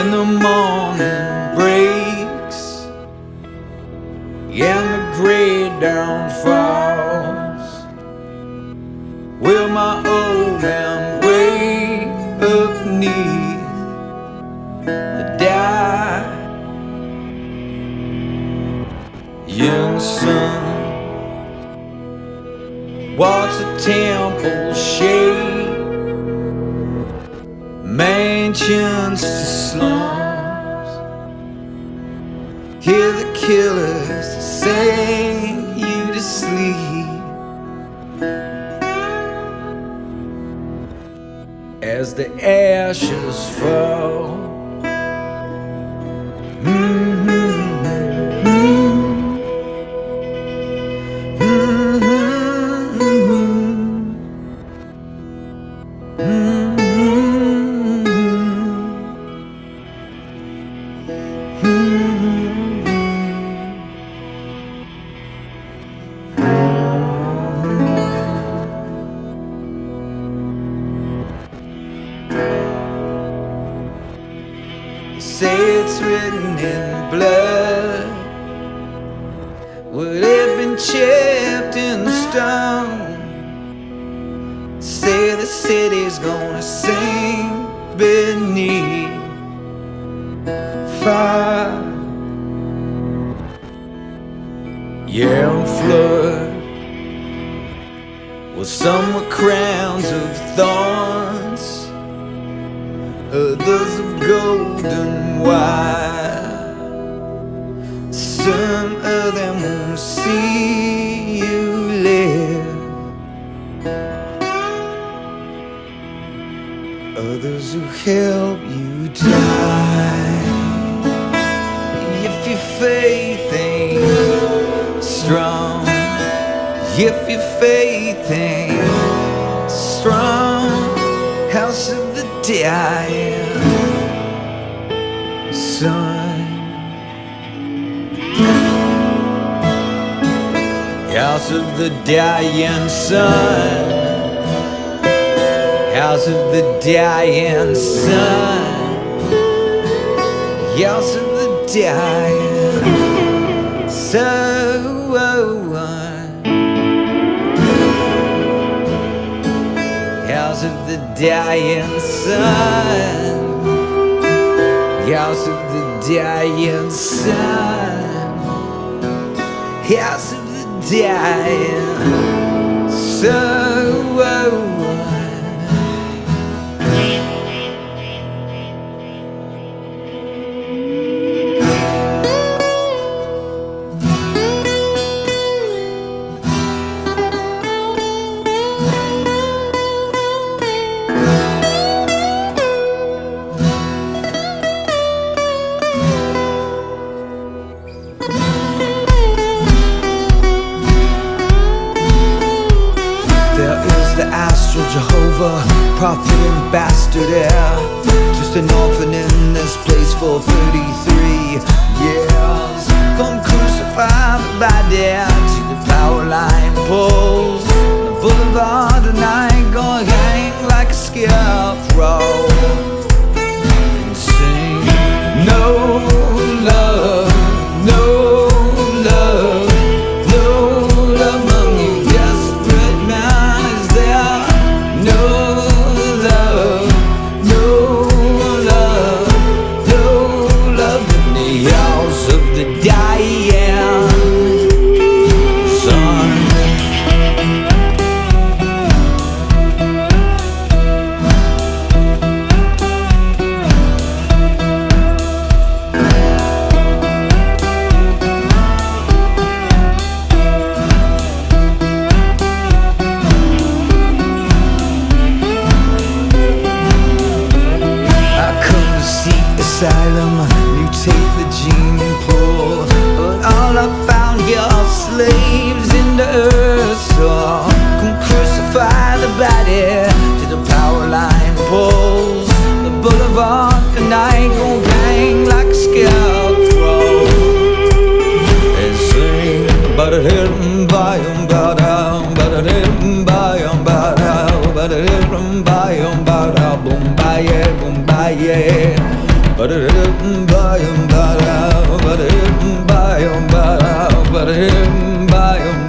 when the morning breaks and the gray dawn falls, will my old man wake up beneath the dying sun? Watch the temple shake, mansions to slums, hear the killers sing you to sleep as the ashes fall. Say it's written in blood, would have been chipped in stone. Say the city's gonna sink beneath fire, yeah, and flood. Well, some were crowns of thorns, others of golden wire. Some of them won't see you live, others who help you die. If your faith ain't strong, if your faith ain't strong, house of the dying sun, house of the dying sun, house of the dying sun, house of the dying sun, house of the dying sun, house of the dying sun, house of the dying sun. Jehovah, prophet and bastard heir, just an orphan in this place for 33 years. Come crucify the body to the power line poles, the boulevard tonight, gonna hang like a scarecrow and sing no love, no love, no love among you desperate man. Is there no love, no love, no love in the house of the dying sun? Asylum, mutate the gene pool, but all I found here are slaves in the earth soil. Come crucify the body to the power line poles, the boulevard tonight gon' hang like a scarecrow and sing ba-da-dum ba-yum ba-dum ba-da-dum ba-yum ba-dum ba-da-dum ba-yum ba-da boom ba-yeah boom ba-yeah. ba-da-dum, ba-yum, ba-da, ba-da-dum, ba-yum, ba-da, ba-da-dum, ba-yum.